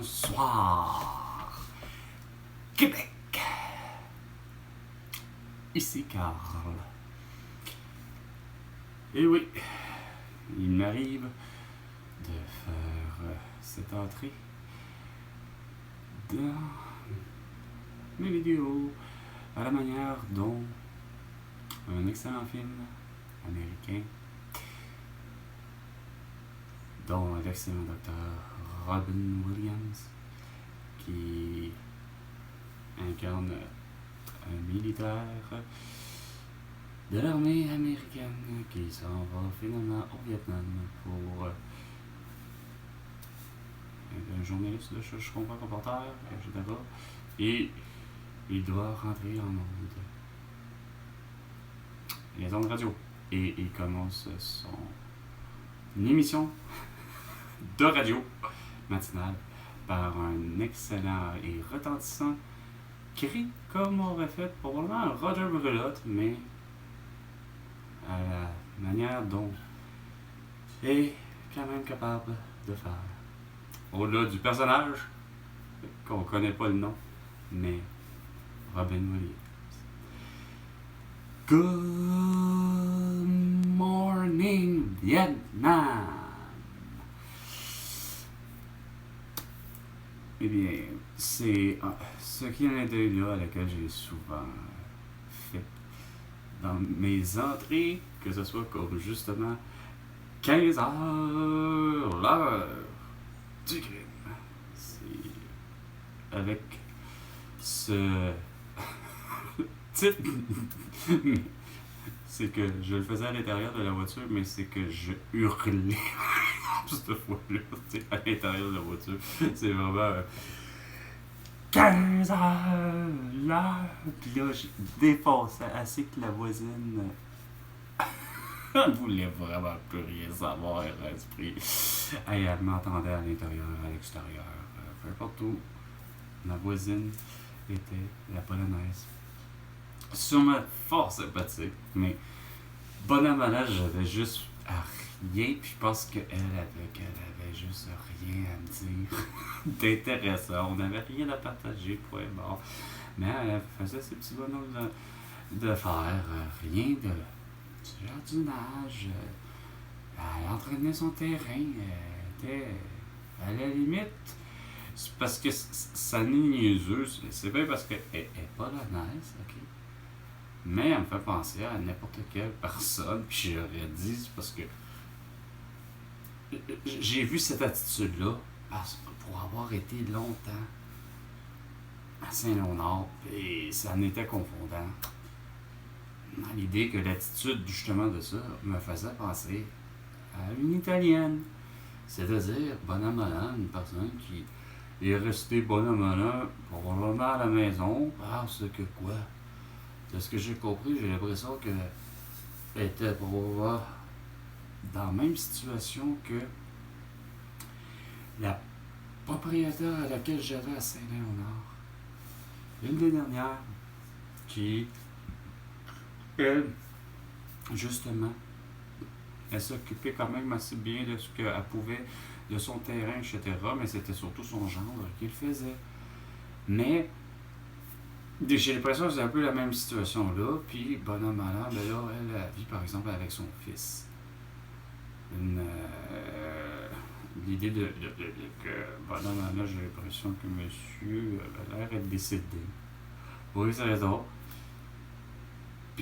Bonsoir, Québec. Ici Carl. Et oui, il m'arrive de faire cette entrée dans mes vidéos à la manière dont un excellent film américain dont l'excellent docteur Robin Williams qui incarne un militaire de l'armée américaine qui s'en va finalement au Vietnam pour être un journaliste, je comprends, reporter, etc. Et il doit rentrer en ondes. Les ondes radio. Et il commence son émission de radio matinale par un excellent et retentissant cri comme aurait fait probablement Roger Brulotte, mais à la manière dont il est quand même capable de faire. Au-delà du personnage, qu'on connaît pas le nom, mais Robin Williams. Good morning, Vietnam! Eh bien, c'est ce clin d'œil-là à laquelle j'ai souvent fait dans mes entrées, que ce soit comme justement 15 heures, l'heure du crime. C'est avec ce titre. C'est que je le faisais à l'intérieur de la voiture, mais c'est que je hurlais cette fois-là, à l'intérieur de la voiture. C'est vraiment 15 heures, l'heure. Puis là, je défonçais assez que la voisine voulait vraiment plus rien savoir, esprit. Et elle m'entendait à l'intérieur, à l'extérieur, peu importe où. Ma voisine était la polonaise. Sûrement fort sympathique, mais bonne à malade, j'avais juste à rien, puis je pense qu'elle avait juste rien à me dire d'intéressant. On n'avait rien à partager, point barre. Mais elle faisait ses petits bonhommes de faire, rien de jardinage. Elle entraînait son terrain, elle était à la limite. C'est parce que ça n'est niaiseux, c'est pas parce qu'elle est polonaise, ok? Mais elle me fait penser à n'importe quelle personne, puis j'aurais dit, c'est parce que j'ai vu cette attitude-là pour avoir été longtemps à Saint-Léonard, et ça en était confondant. Dans l'idée que l'attitude, justement, de ça me faisait penser à une Italienne. C'est-à-dire, bon an, mal an, une personne qui est restée bon an, mal an, probablement à la maison, parce que quoi? De ce que j'ai compris, j'ai l'impression qu'elle était probablement dans la même situation que la propriétaire à laquelle j'avais à Saint-Léonard. Une des dernières qui, elle, justement, elle s'occupait quand même assez bien de ce qu'elle pouvait, de son terrain, etc. Mais c'était surtout son gendre qui le faisait. Mais j'ai l'impression que c'est un peu la même situation là, puis bonhomme malin, ben là, elle vit par exemple avec son fils. L'idée de que bonhomme malin, j'ai l'impression que monsieur a l'air d'être décédé. Pour une raison.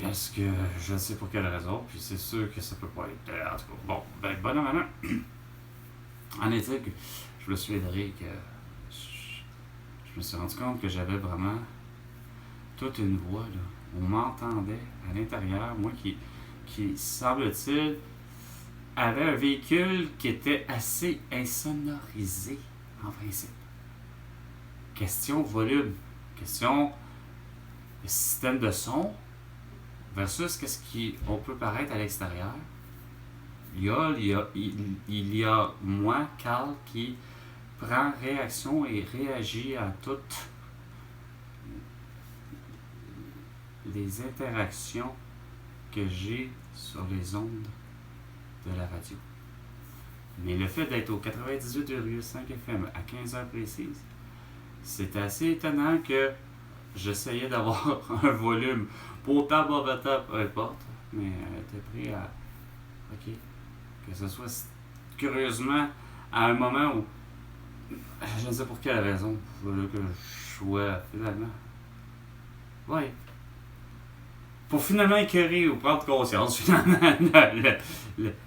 Parce que je ne sais pour quelle raison, puis c'est sûr que ça peut pas être. En tout cas, bon, ben bonhomme malin. En est-il que je me souviendrai que je me suis rendu compte que j'avais vraiment toute une voix, là. On m'entendait à l'intérieur, moi qui semble-t-il, avait un véhicule qui était assez insonorisé, en principe. Question volume, question système de son, versus qu'est-ce qu'on peut paraître à l'extérieur. Il y a moi, Carl, qui prend réaction et réagit à toutes les interactions que j'ai sur les ondes de la radio. Mais le fait d'être au 98,5 FM à 15 heures précises, c'était assez étonnant que j'essayais d'avoir un volume autant mauvais temps, peu importe, mais était prêt à. Ok. Que ce soit curieusement à un moment où. Je ne sais pour quelle raison. Voilà que je sois finalement. Ouais. Pour finalement écœurer ou prendre conscience, finalement,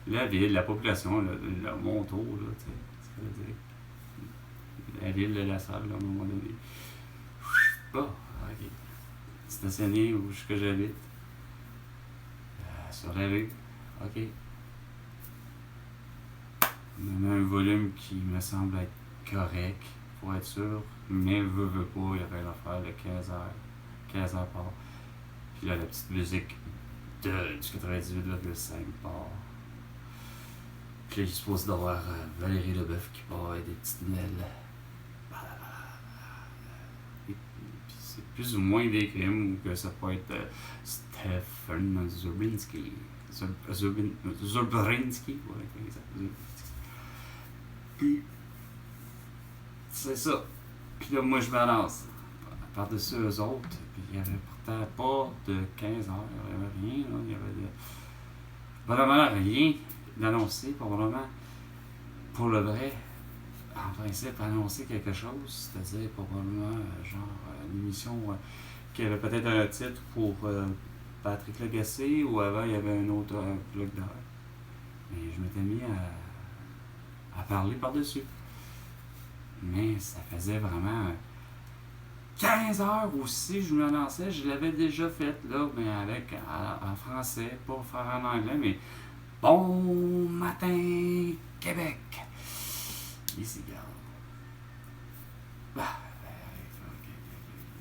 la ville, la population, le mon tour, là, tu sais, ce que je veux dire. La ville de la salle, là, à un moment donné. Bon, ok. Stationné où ce que j'habite. Sur la rue. Ok. Même un volume qui me semble être correct, pour être sûr, mais veut pas, il y avait l'affaire de 15 heures par. Puis là, la petite musique du 98,5 part. Puis là, il est supposé d'avoir Valérie Leboeuf qui part avec des petites mêles. Puis c'est plus ou moins des crimes que ça peut être Stefan Zurbinski. Zurbrinski, ouais, exact. Puis, c'est ça. Puis là, moi, je me lance par-dessus eux autres. Puis il y avait pourtant pas de 15 heures. Il n'y avait rien, là. Il y avait vraiment rien d'annoncé, probablement. Pour le vrai, en principe, annoncer quelque chose, c'est-à-dire probablement, une émission qui avait peut-être un titre pour Patrick Lagacé, ou avant, il y avait un autre bloc d'heures. Mais je m'étais mis à parler par-dessus. Mais ça faisait vraiment 15 heures aussi, je me lançais, je l'avais déjà fait, là, mais avec en français, pas faire en anglais, mais bon matin, Québec. Ici, regarde.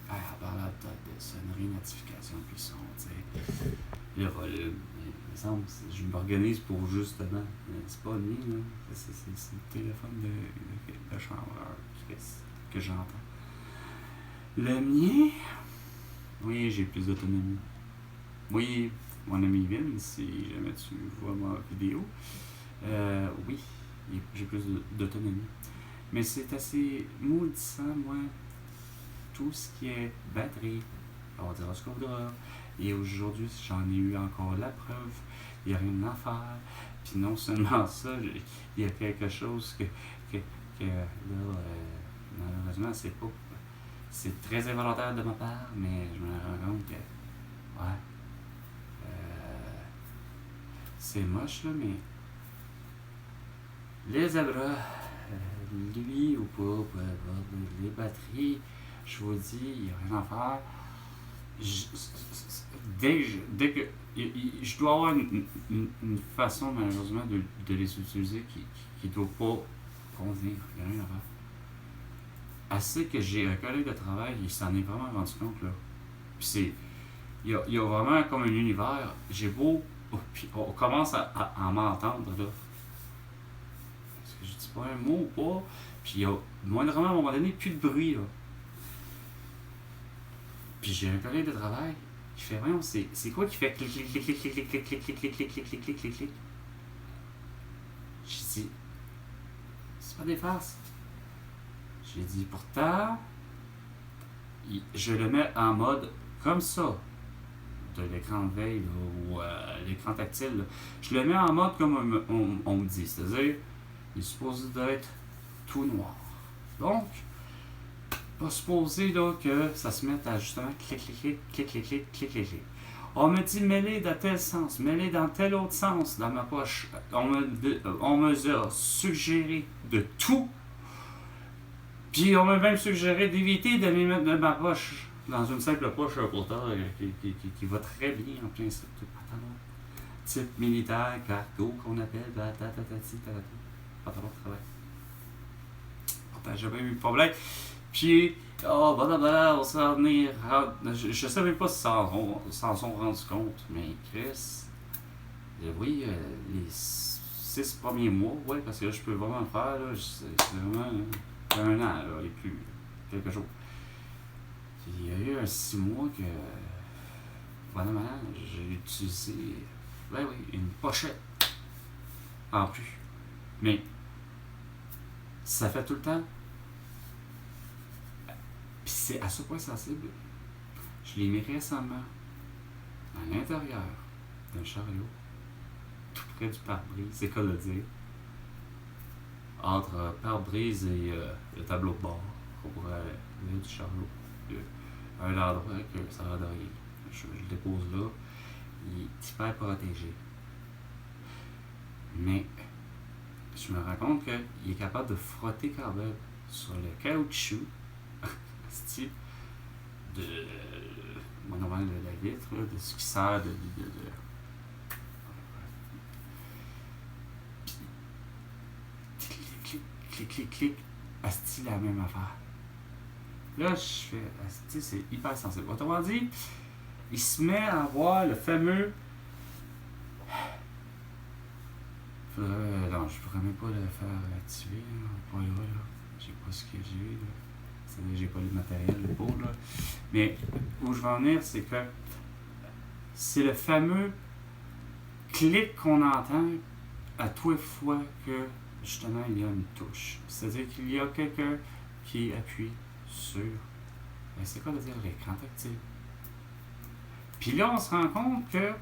En parlant de sonnerie, notification, puis son, tu sais, le volume. Il me semble que je m'organise pour justement. C'est pas le mien, là. C'est le téléphone de chambreur que j'entends. Le mien, oui, j'ai plus d'autonomie. Oui, mon ami Vin, si jamais tu vois ma vidéo, oui, j'ai plus d'autonomie. Mais c'est assez maudissant, moi, tout ce qui est batterie. On dira ce qu'on voudra. Et aujourd'hui, j'en ai eu encore la preuve. Il n'y a rien à faire. Puis non seulement ça, il y a quelque chose que là, malheureusement, c'est pas. C'est très involontaire de ma part, mais je me rends compte que. Ouais. C'est moche, là, mais. Les abras, lui ou pas, les batteries, je vous dis, il n'y a rien à faire. Dès que. Je dois avoir une façon, malheureusement, de les utiliser qui ne doit pas convenir. Il n'y a rien à faire. Assez que j'ai un collègue de travail, il s'en est vraiment rendu compte, là. Puis c'est. Il y a vraiment comme un univers. J'ai beau. Puis on commence à m'entendre, là. Parce que je dis pas un mot ou pas. Puis il y a moindrement à un moment donné plus de bruit, là. Puis j'ai un collègue de travail qui fait, voyons, c'est quoi qui fait clic, clic, clic, clic, clic, clic, clic, clic, clic, clic, clic, clic, clic, clic, clic, clic. J'ai dit, c'est pas des farces. J'ai dit, pourtant, je le mets en mode comme ça, de l'écran de veille, là, ou l'écran tactile, là. Je le mets en mode comme on me dit, c'est-à-dire, il est supposé d'être tout noir. Donc, pas supposé là, que ça se mette à justement clic, clic, clic, clic, clic, clic, clic, clic, clic. On me dit mêler dans tel sens, mêler dans tel autre sens dans ma poche. On me a suggéré de tout. Puis on m'a même suggéré d'éviter de les mettre dans ma poche. Dans une simple poche pourtant qui va très bien en plein pantalon. Type militaire, cargo qu'on appelle, pantalon de travail. Pourtant, j'ai jamais eu de problème. Puis, voilà, on s'en venir. Je sais même pas si s'en sont rendus compte, mais Chris, oui, les 6 premiers mois, ouais, parce que là, je peux vraiment le faire, là, c'est vraiment un an, là, et plus, quelque chose. Puis, il y a eu un 6 mois que, vraiment, j'ai utilisé, ben oui, une pochette en plus. Mais, Ça fait tout le temps. Puis c'est à ce point sensible. Je l'ai mis récemment à l'intérieur d'un chariot, tout près du pare-brise, c'est quoi le dire, entre pare-brise et le tableau de bord, on pourrait dire du chariot. Un endroit que ça va de rien. Je le dépose là, il est hyper protégé. Mais je me rends compte qu'il est capable de frotter quand même sur le caoutchouc, style de normalement de la vitre, de ce qui sert de clic, asti la même affaire. Là, je fais, asti, c'est hyper sensible. Autrement dit, il se met à avoir le fameux. Non, je pourrais même pas le faire activer, là, pas là, j'ai pas ce que j'ai, là. C'est-à-dire, j'ai pas le matériel pour, là. Mais où je veux en venir, c'est que c'est le fameux clic qu'on entend à tous les fois que justement il y a une touche. C'est-à-dire qu'il y a quelqu'un qui appuie sur, c'est quoi de dire, l'écran tactile. Puis là, on se rend compte que,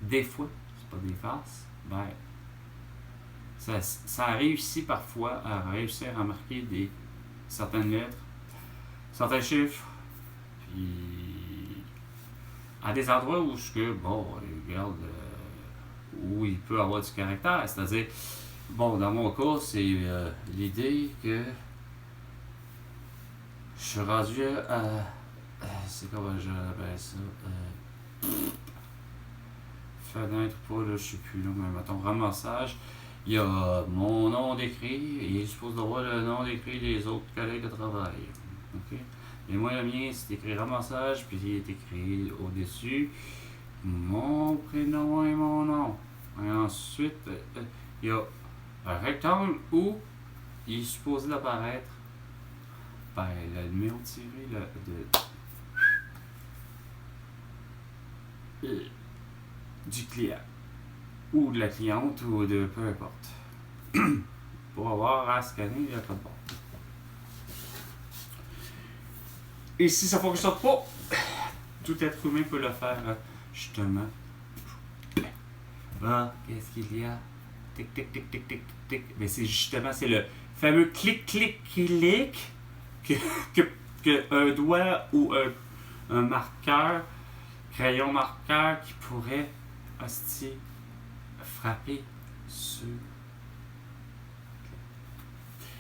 des fois, c'est pas des farces, ça a réussi parfois à réussir à marquer certaines lettres, certains chiffres, puis à des endroits où regarde, où il peut avoir du caractère. C'est-à-dire, dans mon cas, c'est l'idée que je suis rendu à. C'est comment j'appelle ça? Fenêtre, pas là, je sais plus, là, mais mettons, ramassage. Il y a mon nom d'écrit, et il est supposé d'avoir le nom d'écrit des autres collègues de travail. OK? Et moi, le mien, c'est écrit ramassage, puis il est écrit au-dessus mon prénom et mon nom. Et ensuite, il y a un rectangle où il est supposé apparaître le numéro tiré du client ou de la cliente ou de peu importe pour avoir à scanner le code barre. Et si ça ne fonctionne pas, tout être humain peut le faire justement. Qu'est-ce qu'il y a? Tic, tic, tic, tic, tic, tic. Mais c'est le fameux clic que un doigt ou un marqueur, crayon marqueur qui pourrait frapper sur.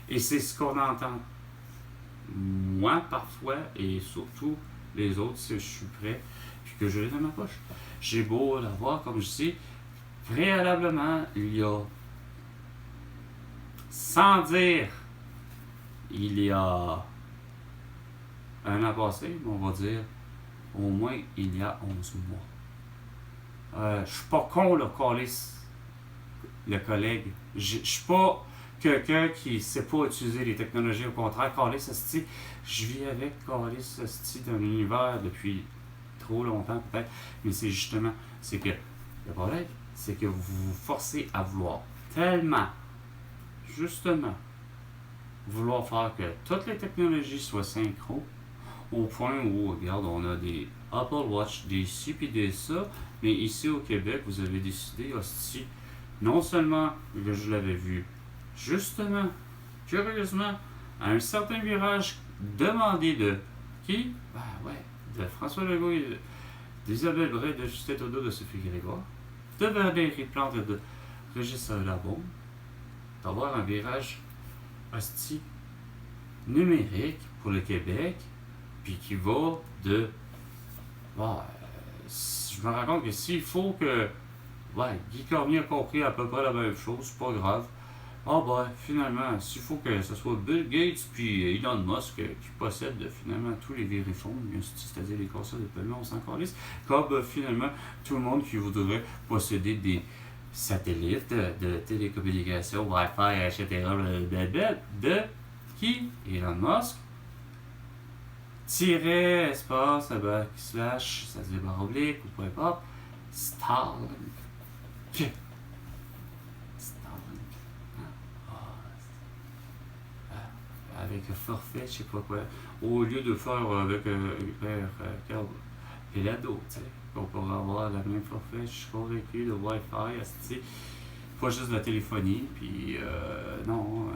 Et c'est ce qu'on entend. Moi, parfois, et surtout les autres, si je suis prêt, puis que je l'ai dans ma poche. J'ai beau l'avoir, comme je dis, préalablement, il y a, sans dire, il y a un an passé, on va dire, au moins il y a 11 mois. Je suis pas con, le collègue. Je suis pas quelqu'un qui ne sait pas utiliser les technologies. Au contraire, je vis avec d'un univers depuis trop longtemps peut-être. Mais c'est justement, c'est que le problème, c'est que vous vous forcez à vouloir tellement, justement, vouloir faire que toutes les technologies soient synchro, au point où, regarde, on a des Apple Watch, des ci et des ça, mais ici au Québec, vous avez décidé, non seulement que je l'avais vu, justement, curieusement, à un certain virage demandé de qui? De François Legault, d'Isabelle Bray, de Justin Trudeau, de Sophie Grégoire, de Valérie Plante et de Régis Labaume, d'avoir un virage numérique pour le Québec, puis qui va de. Je me rends compte que s'il faut que. Guy Cormier a compris à peu près la même chose, c'est pas grave. Finalement, s'il faut que ce soit Bill Gates puis Elon Musk qui possèdent finalement tous les vériphones, c'est-à-dire les consoles de paiement, on s'en calisse, comme finalement tout le monde qui voudrait posséder des satellites de télécommunications, Wi-Fi, etc. de qui? Elon Musk. Espace, slash, ça se dit barre oblique ou peu importe, Starlink. avec un forfait, je sais pas quoi, au lieu de faire avec carte Pelado, tu sais, qu'on pourrait avoir la même forfait, je suis convaincu, de Wi-Fi, asti, pas juste de la téléphonie, puis non,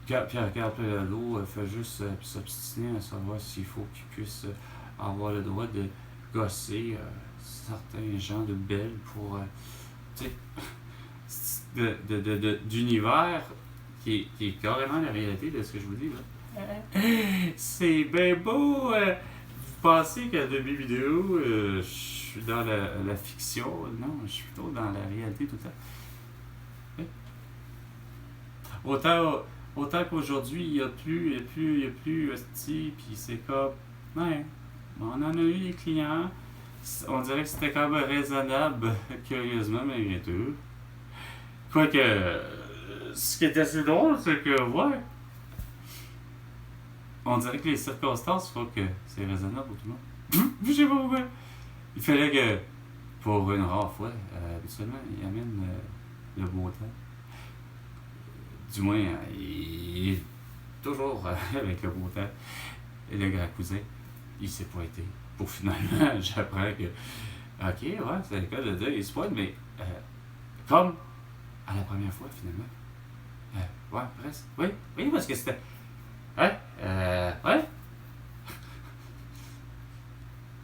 Pierre Pelado fait juste s'obstiner à savoir s'il faut qu'il puisse avoir le droit de gosser certains gens de belles pour, tu sais, d'univers qui est carrément la réalité de ce que je vous dis là. C'est bien beau. Vous pensez qu'à demi-vidéo, je suis dans la fiction. Non, je suis plutôt dans la réalité tout le temps. Autant qu'aujourd'hui, il n'y a plus, hostie, puis c'est comme, ouais, on en a eu des clients. On dirait que c'était quand même raisonnable, curieusement, malgré tout. Quoique, ce qui est assez drôle, c'est que, ouais, on dirait que les circonstances font que c'est raisonnable pour tout le monde. Je sais pas pourquoi. Il fallait que, pour une rare fois, habituellement, il amène le beau temps. Du moins, il est toujours avec le beau temps. Et le grand cousin, il s'est pointé. Pour finalement, j'apprends que, ok, ouais, c'est le cas de dire, il se pointe, mais comme à la première fois, finalement. Ouais, presque. Oui, parce que c'était. Ouais, ouais.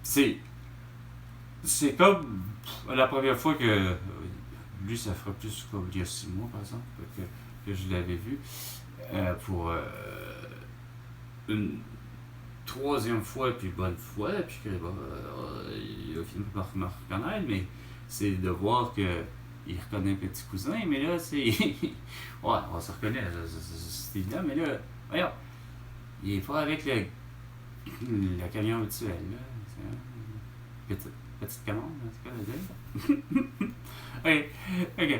C'est comme la première fois que. Lui, ça fera plus comme il y a 6 mois, par exemple, que je l'avais vu. Pour une troisième fois, puis bonne fois, puis que bon, il a fini par me reconnaître, mais c'est de voir que il reconnaît un petit cousin, mais là, c'est. Ouais, on se reconnaît, c'est évident, mais là, voyons, il est pas avec le camion habituel, là. Petite commande, en tout cas, le dire. Ok.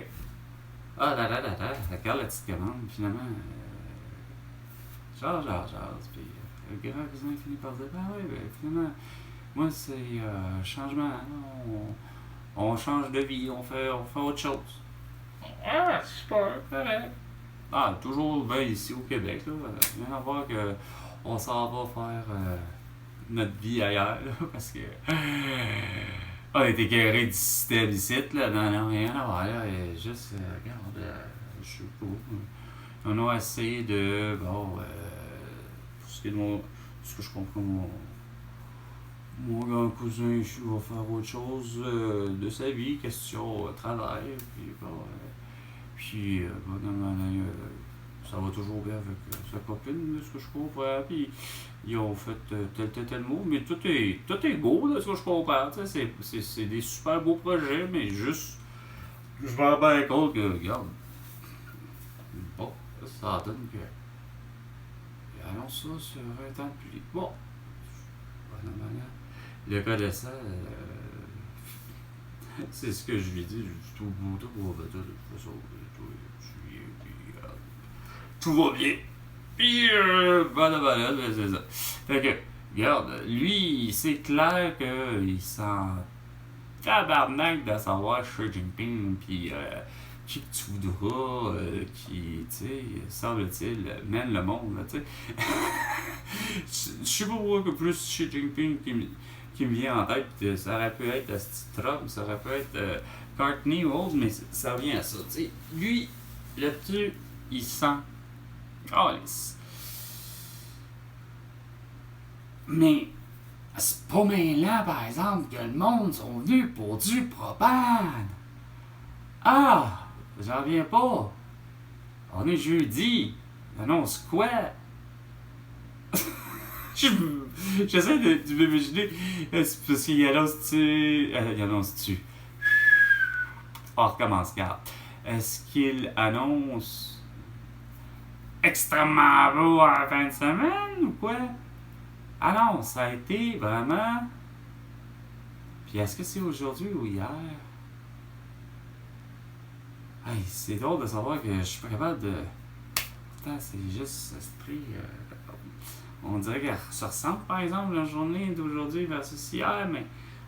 Ah là, regarde la petite commande, finalement. Genre, puis le grand cousin finit par dire, ah ouais, ben finalement, moi c'est changement, on change de vie, on fait autre chose. Ah, super, correct. Ah, toujours bien ici au Québec, là. Rien à voir que on s'en va faire notre vie ailleurs, là, parce que on est écœuré du système ici, là. Non, rien à voir, là. Et juste, regarde, je sais pas. On a essayé de, bon, pour ce qui est de ce que je comprends, mon grand cousin ici va faire autre chose de sa vie, question travail, puis bon, puis ça va toujours bien avec sa copine, de ce que je comprends, puis ils ont fait tel mot, mais tout est beau, de ce que je comprends, c'est des super beaux projets, mais juste, je me rends bien compte que, regarde, bon, ça donne que, allons ça sur un temps de pluie. Bon, le cas de ça, c'est ce que je lui dis, tout va bien, tout va bien. Puis, voilà, c'est ça. Fait que, regarde, lui, c'est clair qu'il sent tabarnak de savoir Xi Jinping, puis qui que tu voudras, qui, tu sais, semble-t-il, mène le monde, tu sais. Je sais pas pourquoi que plus Xi Jinping qui me vient en tête, ça aurait pu être Trump, ça aurait pu être Courtney ou autre, mais ça revient à ça, tu sais. Lui, là-dessus, il sent. Oh, mais c'est pas maintenant, par exemple, que le monde sont venus pour du propane. Ah, j'en reviens pas. On est jeudi. Annonce quoi? J'essaie de m'imaginer. Parce qu'il annonce-tu. Il annonce-tu. On recommence, regarde. Est-ce qu'il annonce extrêmement beau à la fin de semaine ou quoi? Ah non, ça a été vraiment. Puis est-ce que c'est aujourd'hui ou hier? Hey, c'est drôle de savoir que je suis pas capable de. Putain, c'est juste esprit. On dirait qu'elle se ressemble, par exemple, la journée d'aujourd'hui versus hier, mais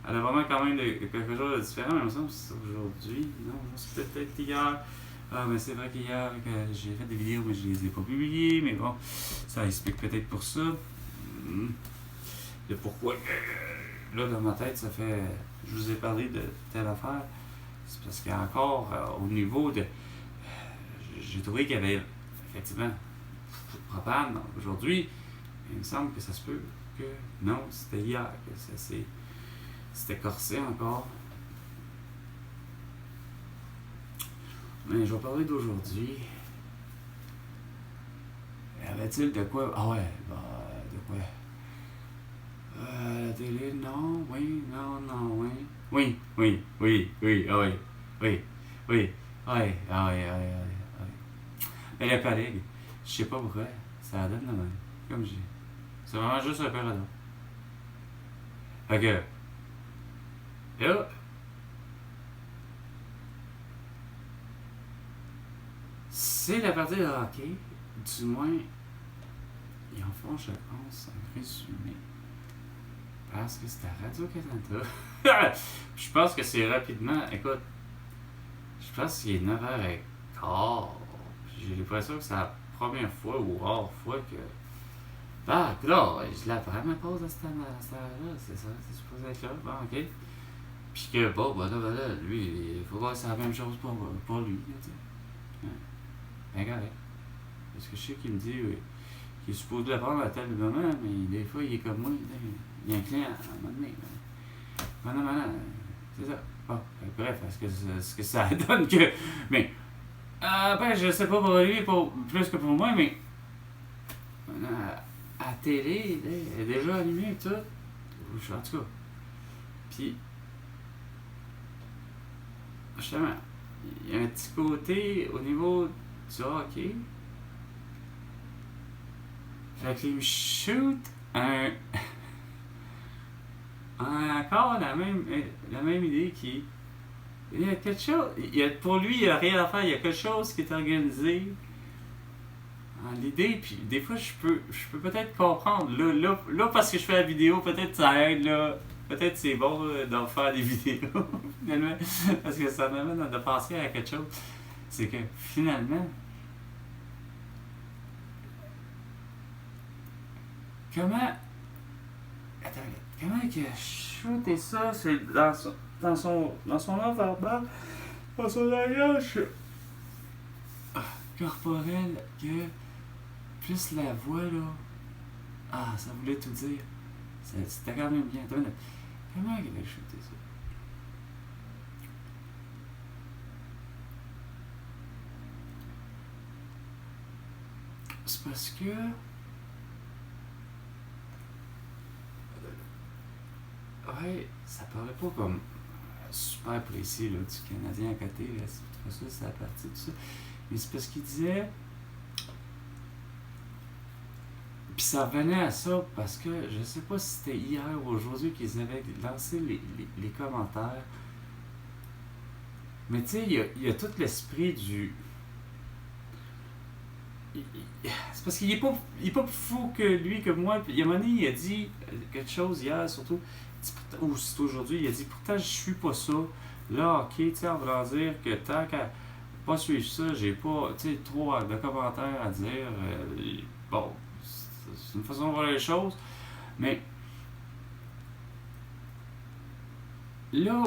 elle a vraiment quand même quelque chose de différent. Mais il me semble que c'est aujourd'hui. Non, c'est peut-être hier. Ah, mais c'est vrai qu'hier, j'ai fait des vidéos, mais je les ai pas publiées, mais bon, ça explique peut-être pour ça. Le pourquoi. Là, dans ma tête, ça fait. Je vous ai parlé de telle affaire. C'est parce qu'il y a encore, au niveau de. J'ai trouvé qu'il y avait effectivement beaucoup de propane aujourd'hui. Il me semble que ça se peut que non, c'était hier que ça c'était corsé encore. Mais je vais parler d'aujourd'hui. Y avait-il de quoi? Ah ouais, bah, de quoi? La télé, non, oui, non, non, oui. Oui, oui, oui, oui, ah oui, oui, oui, ah oui, ah oui, ah oui, ah oui, ah oui. Mais le collègue, je sais pas pourquoi, ça donne de même. Comme j'ai. C'est vraiment juste un paradoxe. Fait que, là, c'est la partie de hockey, du moins, ils en font, je pense, un résumé. Parce que c'est à Radio-Canada. Je pense que c'est rapidement. Écoute, je pense qu'il est 9h15. J'ai l'impression que c'est la première fois ou rare fois que. Ah, là, je l'apprends ma pause à cette heure-là. C'est ça, c'est supposé être là. Bon, ok. Puis que, bon, ben là, lui, il faut voir que c'est la même chose pour lui. Tu sais. Ben, correct. Parce que je sais qu'il me dit qu'il est supposé l'apprendre à tel moment, mais des fois, il est comme moi. Il y a un client à un moment donné. Maintenant, c'est ça. Bon, bref, est-ce que ça donne que. Mais, ben, je sais pas pour lui, plus que pour moi, mais. À la télé, elle est déjà allumée et tout. En tout cas. Puis, justement, il y a un petit côté au niveau du hockey. Fait qu'il me shoot encore la même idée qui. Il y a quelque chose. Pour lui, il n'y a rien à faire. Il y a quelque chose qui est organisé. L'idée, puis des fois, je peux peut-être comprendre. Là, parce que je fais la vidéo, peut-être ça aide. Là. Peut-être c'est bon d'en faire des vidéos, finalement. Parce que ça m'amène à penser à quelque chose. C'est que finalement, comment. Attends, comment il a shooté ça? C'est dans son art verbal, dans son langage corporel, que plus la voix, là. Ah, ça voulait tout dire. C'était quand même bien. Attends, comment il a shooté ça? C'est parce que. Ouais, ça paraît pas comme super précis là, du Canadien à côté. Là, c'est pas ça, c'est la partie de ça. Mais c'est parce qu'il disait. Puis ça revenait à ça parce que je sais pas si c'était hier ou aujourd'hui qu'ils avaient lancé les commentaires. Mais tu sais, il y a tout l'esprit du. C'est parce qu'il est pas plus fou que lui, que moi. Puis, il y a un moment donné, il a dit quelque chose hier, surtout. Ou c'est aujourd'hui, il a dit pourtant je suis pas ça. Là, ok, tu sais, en voulant dire que tant qu'à pas suivre ça, j'ai pas trop de commentaires à dire. Bon, c'est une façon de voir les choses. Mais là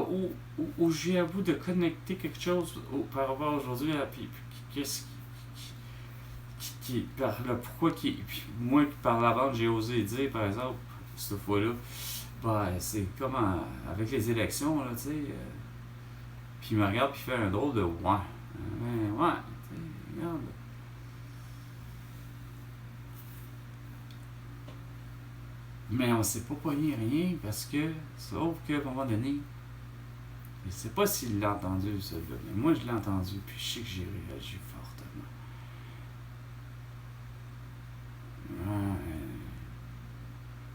où j'ai à bout de connecter quelque chose par rapport à aujourd'hui, puis qu'est-ce par le pourquoi puis moi par la bande j'ai osé dire par exemple cette fois-là, bah c'est comme avec les élections là, tu sais, puis il me regarde puis il fait un drôle de ouais, ouais, tu sais, regarde. Mais on s'est pas pogné rien parce que, sauf qu'à un moment donné, je sais pas s'il l'a entendu celui-là, mais moi je l'ai entendu puis je sais que j'ai réagi fortement.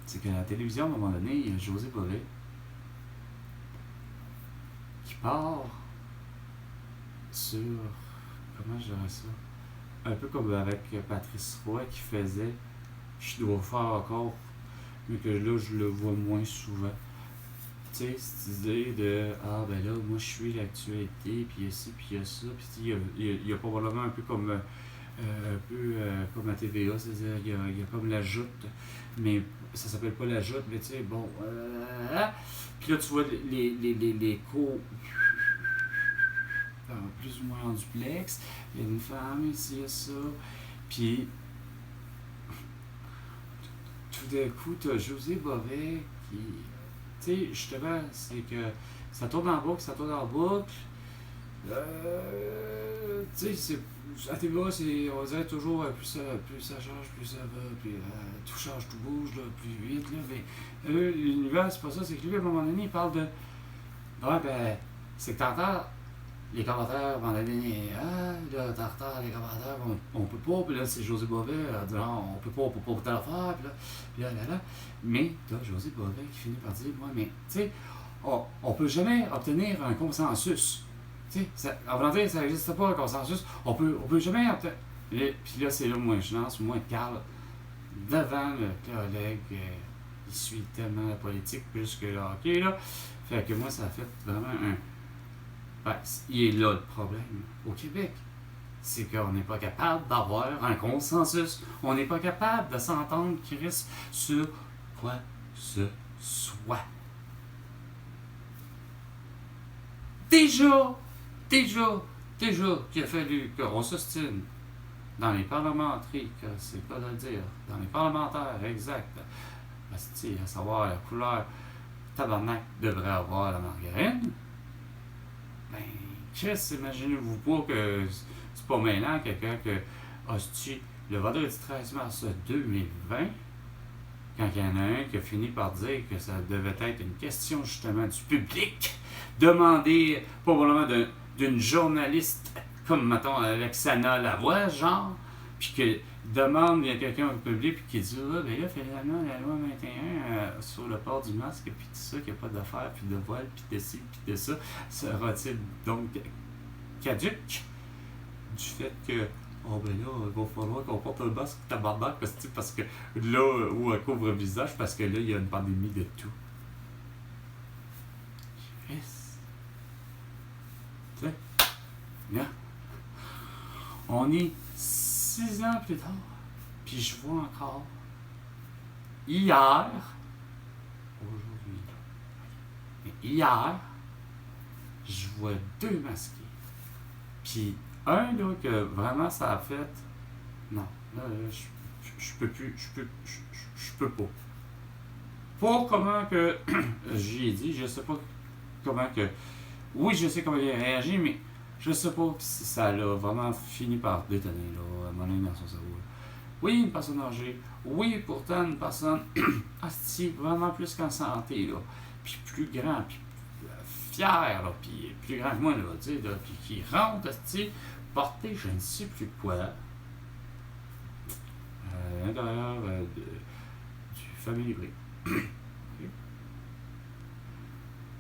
C'est qu'à la télévision, à un moment donné, il y a José Bové qui part sur. Comment je dirais ça? Un peu comme avec Patrice Roy qui faisait. Je dois faire encore, mais que là, je le vois moins souvent. Tu sais, cette idée de ah ben là, moi je suis l'actualité, puis il y a ci, puis il y a ça, puis il y a probablement un peu comme comme à TVA, c'est-à-dire il y a comme la joute, mais ça s'appelle pas la joute, mais tu sais, bon, puis là tu vois les cours plus ou moins en duplex, il y a une femme ici, il y a ça, puis tout d'un coup, t'as José Bové qui, tu sais, justement, c'est que ça tourne en boucle, ça tourne en boucle. Tu sais, à TVA, on dirait toujours plus ça change, plus ça va, puis tout change, tout bouge, là, plus vite, là. Mais l'univers, c'est pas ça, c'est que lui, à un moment donné, il parle de. Ouais, ben, c'est que t'entends les commentaires, à un moment donné, là, t'es en retard, les commentaires, on peut pas, puis là, c'est José Bové, disant, on peut pas telle affaire, puis là. Mais, t'as José Bové qui finit par dire, ouais, mais, tu sais, on peut jamais obtenir un consensus. Tu sais, en voulant dire, ça n'existe pas un consensus. On peut jamais obtenir. Puis là, c'est là où moi je lance, moi, Carl, devant le collègue, il suit tellement la politique plus que le hockey, là. Fait que moi, ça a fait vraiment un. Ben, il est là le problème au Québec. C'est qu'on n'est pas capable d'avoir un consensus. On n'est pas capable de s'entendre, Chris, sur quoi ce soit. Déjà qu'il a fallu qu'on s'ostine dans les parlementaires, c'est pas de le dire, dans les parlementaires, exact, à savoir la couleur tabarnak devrait avoir la margarine, ben, Chris, imaginez-vous pas que c'est pas maintenant quelqu'un que, hostie, le vendredi 13 mars 2020, quand il y en a un qui a fini par dire que ça devait être une question justement du public, demandée probablement d'une journaliste comme, mettons, Alexana Lavoie, genre, puis que demande, il y a quelqu'un au public, puis qui dit, ah, ben là, finalement, la loi 21 sur le port du masque, puis tout ça, qu'il n'y a pas d'affaires, puis de voile, puis de ci, puis de ça, sera-t-il donc caduque du fait que oh ben là, il va falloir qu'on porte le masque tabarnak parce que là, ou un couvre-visage, parce que là, il y a une pandémie de tout. Yes. Tu sais, là, on est 6 ans plus tard, puis je vois encore, hier, aujourd'hui, mais hier, je vois 2 masqués. Puis un, là, que vraiment ça a fait. Non, là, je peux plus. Je peux pas. Pas comment que. J'y ai dit, je sais pas comment que. Oui, je sais comment il a réagi, mais je sais pas si ça l'a vraiment fini par détonner, là, à mon avis, dans son cerveau. Oui, une personne âgée. Oui, pourtant, une personne. Asti, vraiment plus qu'en santé, là. Puis plus grand, puis fier, là, puis plus grand que moi, là, tu sais, puis qui rentre, asti, porter je ne sais plus quoi à l'intérieur du famille livré. Okay.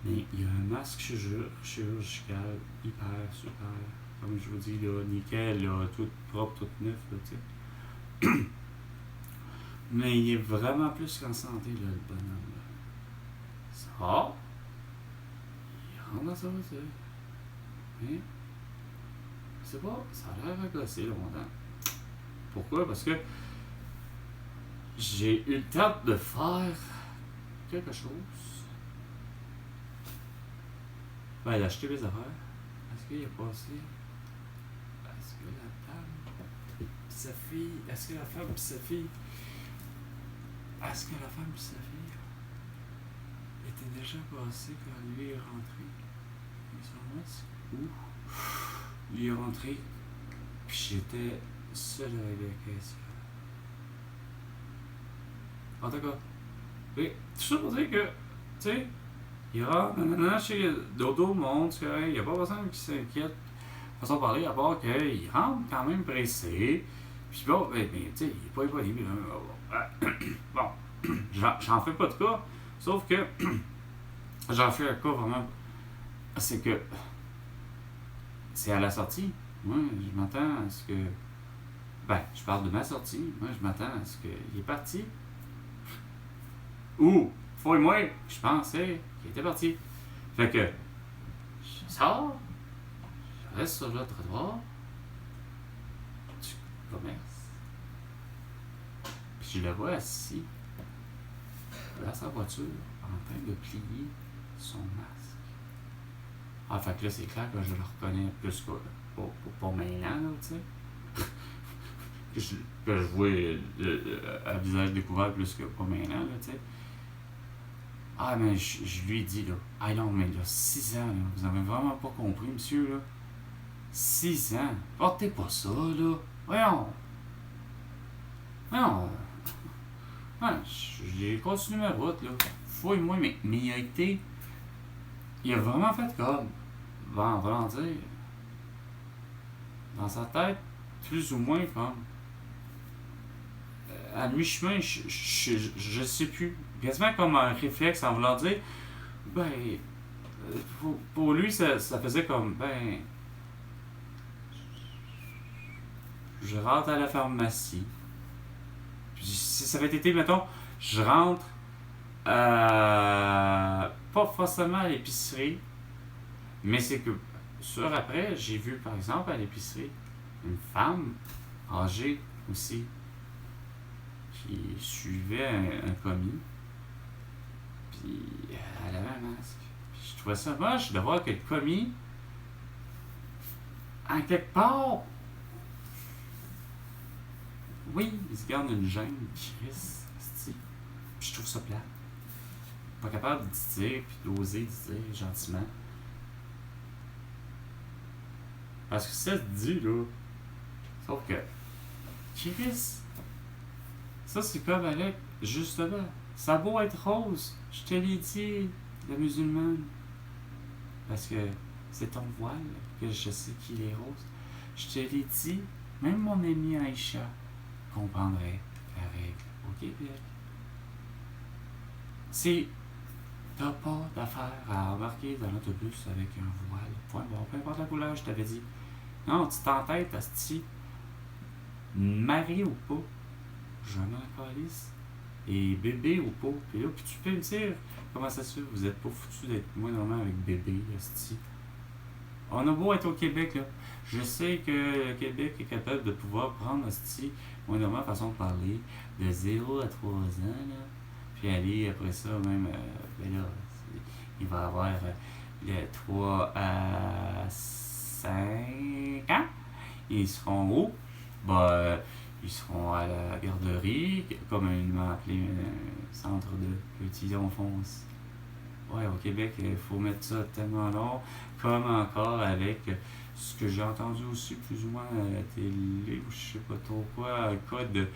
Mais il y a un masque chirurgical hyper, super, comme je vous dis, là, nickel, là, tout propre, tout neuf, là, tu sais. Mais il est vraiment plus qu'en santé, là, le bonhomme. Là. Ça, il rentre dans sa voiture. Mais je sais pas, ça a l'air agacé longtemps. Pourquoi? Parce que j'ai eu le temps de faire quelque chose. Ben, d'acheter mes affaires. Est-ce qu'il a passé? Est-ce que la femme pis sa fille. Est-ce que la femme pis sa fille. Est-ce que la femme pis sa fille étaient déjà passées quand lui est rentré? Ils sont masques? Ouh! Il est rentré, puis j'étais seul avec la caissière. En tout cas, tout ça pour dire que, tu sais, il rentre, chez d'autres mondes, il n'y a pas personne qui s'inquiète, façon de parler, à part qu'il rentre quand même pressé, puis bon, mais tu sais, il n'est pas éponyme. Bon, j'en fais pas de cas, sauf que j'en fais un cas vraiment, c'est que c'est à la sortie. Moi, je m'attends à ce que. Ben, je parle de ma sortie. Moi, je m'attends à ce qu'il est parti. Ou, faut moi, je pensais Il était parti. Fait que, je sors, je reste sur le trottoir du commerce. Puis je le vois assis dans sa voiture en train de plier son masque. Ah, fait que là, c'est clair que je le reconnais plus que pour maintenant, là, tu sais. Que je vois à visage découvert plus que pas maintenant, là, tu sais. Ah, mais je lui ai dit, là, ah non, mais là, 6 ans, là, vous avez vraiment pas compris, monsieur, là. 6 ans, portez pas ça, là. Voyons. Voyons. Ouais, j'ai continué ma route, là. Fouille-moi, mais il a été. Il a vraiment fait comme. Bon, on va en dire. Dans sa tête, plus ou moins comme. À mi-chemin, je sais plus. Quasiment comme un réflexe en voulant dire. Ben. Pour lui, ça faisait comme. Ben. Je rentre à la pharmacie. Puis si ça avait été, mettons, je rentre. Pas forcément à l'épicerie. Mais c'est que. Sur après, j'ai vu par exemple à l'épicerie une femme âgée aussi qui suivait un commis. Puis elle avait un masque. Puis je trouvais ça moche de voir que le commis, en quelque part, oui, il se garde une gêne, Chris, asti. Puis je trouve ça plate. Pas capable de dire, puis d'oser dire gentiment. Parce que ça se dit, là. Sauf que, Chris, ça c'est comme avec, justement, ça a beau être rose, je te l'ai dit, la musulmane. Parce que c'est ton voile que je sais qu'il est rose. Je te l'ai dit, même mon amie Aïcha comprendrait la règle au Québec. C'est, t'as pas d'affaire à embarquer dans l'autobus avec un voile. Point bon, peu importe la couleur, je t'avais dit. Non, tu t'entêtes, asti. Marié ou pas, je m'en calisse. Et bébé ou pas. Puis là, puis tu peux me dire comment ça se fait, vous êtes pas foutu d'être moins normalement avec bébé, asti. On a beau être au Québec, là. Je sais que le Québec est capable de pouvoir prendre, asti, moins normalement façon de parler, de 0 à 3 ans, là. Puis aller après ça, même, ben là, il va y avoir le 3 à 5 ans. Ils seront où? Bah, ils seront à la garderie, communément appelé centre de petits enfance. Ouais, au Québec, il faut mettre ça tellement long, comme encore avec ce que j'ai entendu aussi plus ou moins à la télé, ou je sais pas trop quoi, un code.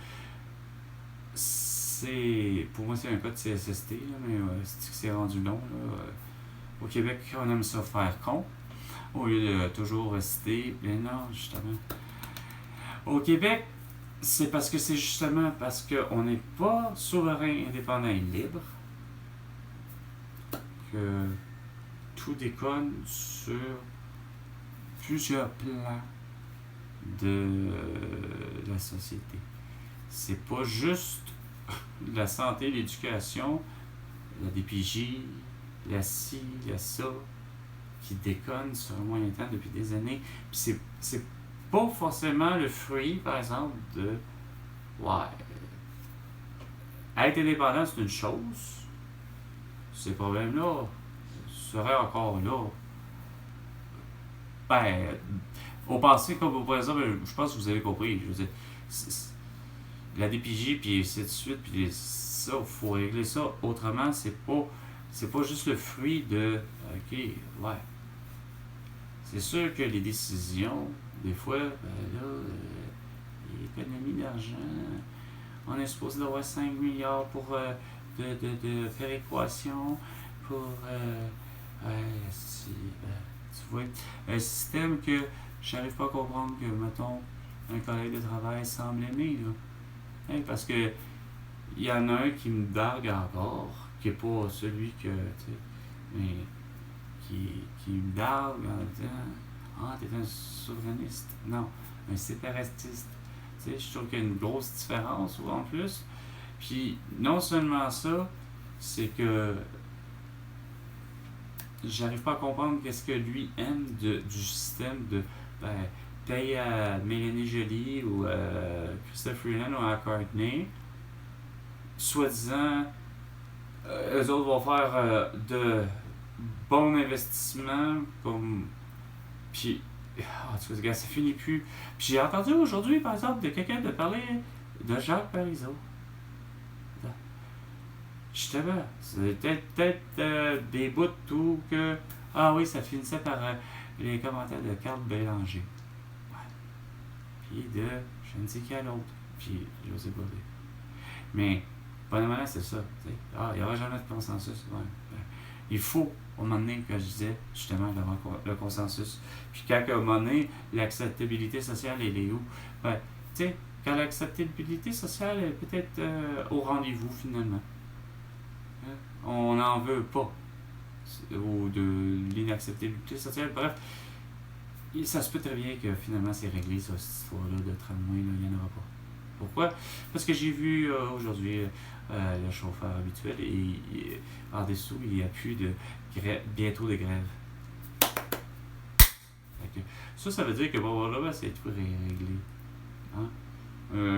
Pour moi, c'est un code CSST, là, mais c'est rendu long. Là. Au Québec, on aime ça faire con, au lieu de toujours rester. Mais non, justement. Au Québec, c'est justement parce qu'on n'est pas souverain, indépendant et libre que tout déconne sur plusieurs plans de la société. C'est pas juste la santé, l'éducation, la DPJ, la ci, la ça, qui déconne sur un moyen temps depuis des années. Puis c'est pas forcément le fruit, par exemple, de ouais. Être indépendant, c'est une chose. Ces problèmes-là seraient encore là. Ben, au passé comme au présent, je pense que vous avez compris. Je veux dire, la DPJ, puis ainsi de suite, puis ça, il faut régler ça autrement. C'est pas juste le fruit de OK, ouais. C'est sûr que les décisions, des fois, ben là, l'économie d'argent, on est supposé avoir 5 milliards pour de faire équation, pour tu vois, un système que j'arrive pas à comprendre que, mettons, un collègue de travail semble aimer, là. Hein, parce que il y en a un qui me dargue encore, qui n'est pas celui que, tu sais, mais qui me dargue en disant ah, t'es un souverainiste. Non, un séparatiste. Tu sais, je trouve qu'il y a une grosse différence, ou en plus. Puis, non seulement ça, c'est que j'arrive pas à comprendre qu'est-ce que lui aime du système de ben, paye à Mélanie Joly ou à Christophe Freeland ou à Courtney, soi-disant, eux autres vont faire de bons investissements, comme. Puis, en tout cas, ça finit plus. Puis j'ai entendu aujourd'hui, par exemple, de quelqu'un de parler de Jacques Parizeau. Justement, c'était peut-être des bouts de tout que. Ah oui, ça finissait par les commentaires de Carl Bélanger. Ouais. Puis de je ne sais qui à l'autre. Puis José Bové. Mais, bonnement, c'est ça. T'sais. Ah, il n'y aura jamais de consensus. Ouais. Il faut, au moment donné, que je disais, justement, d'avoir le consensus. Puis quand, au moment donné, l'acceptabilité sociale, elle est où? Ben, tu sais, quand l'acceptabilité sociale est peut-être au rendez-vous, finalement. On n'en veut pas. Ou de l'inacceptabilité sociale. Bref, ça se peut très bien que finalement c'est réglé, ça, cette histoire-là de tramway, il n'y en aura pas. Pourquoi? Parce que j'ai vu aujourd'hui le chauffeur habituel et en dessous, il n'y a plus de bientôt de grève. Ça veut dire que bon, là, ben, c'est tout réglé. Hein?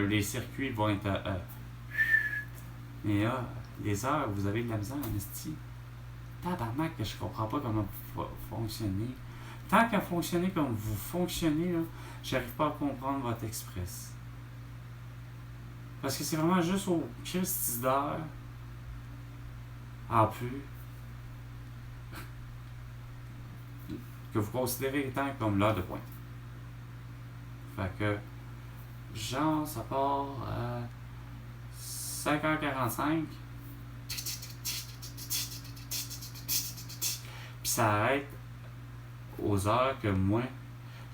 Les circuits vont être mais là, les heures, vous avez de la misère en esti. Tabarnak, que je comprends pas comment vous fonctionnez. Tant qu'à fonctionner comme vous fonctionnez, là, j'arrive pas à comprendre votre express. Parce que c'est vraiment juste au Christ d'heure, en plus, que vous considérez étant comme l'heure de pointe. Fait que, genre, ça part à 5h45, puis ça arrête aux heures que moi.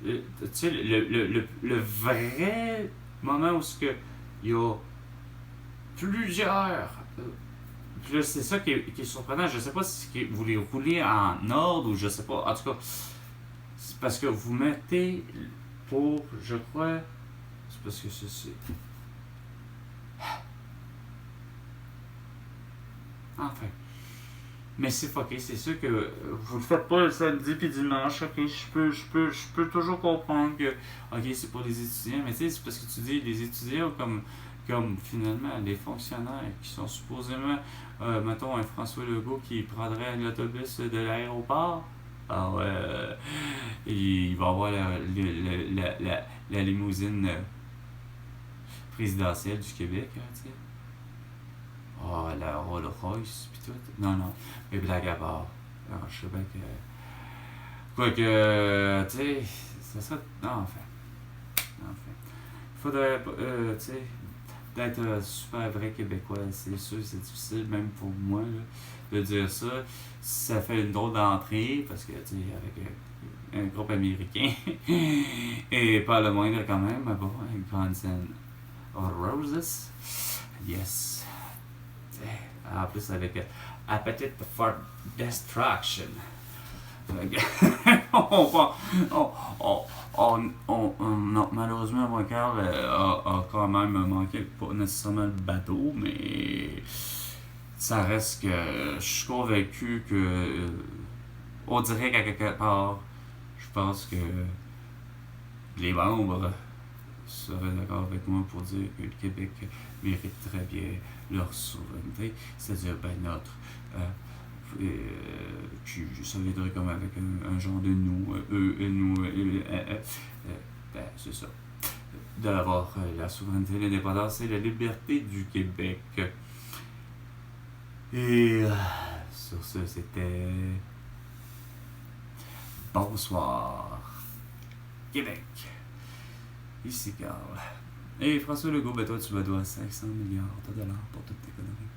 Tu sais, le vrai moment où il y a plusieurs. Puis là, c'est ça qui est surprenant. Je sais pas si vous les roulez en ordre ou je sais pas. En tout cas, c'est parce que vous mettez pour, je crois, c'est parce que c'est. Enfin. Mais c'est fucké, c'est sûr que vous le faites pas le samedi puis dimanche, ok, je peux toujours comprendre que, ok, c'est pour les étudiants, mais tu sais, c'est parce que tu dis les étudiants comme finalement les fonctionnaires qui sont supposément, mettons, un François Legault qui prendrait l'autobus de l'aéroport. Ah ouais, il va avoir la limousine présidentielle du Québec, hein, tu sais. Oh, la Rolls Royce, pis tout. Non, non. Mais blague à part. Alors, je sais bien que. Quoique, tu sais, ça serait. Non, enfin. Faudrait, tu sais, d'être super vrai québécois. C'est sûr, c'est difficile, même pour moi, là, de dire ça. Ça fait une drôle d'entrée, parce que, tu sais, avec un groupe américain. Et pas le moindre quand même, mais bon, Guns N' Roses. Yes. En plus avec Appetite for Destruction. Malheureusement, mon cœur a quand même manqué, pas nécessairement le bateau, mais ça reste que je suis convaincu que on dirait qu'à quelque part, je pense que les membres seraient d'accord avec moi pour dire que le Québec mérite très bien leur souveraineté, c'est-à-dire notre ça viendrait comme avec un genre de nous, ben c'est ça, d'avoir la souveraineté, l'indépendance et la liberté du Québec. Et sur ce, c'était bonsoir Québec. Ici Carl. Et François Legault, ben toi tu me dois 500 milliards de dollars pour toutes tes conneries.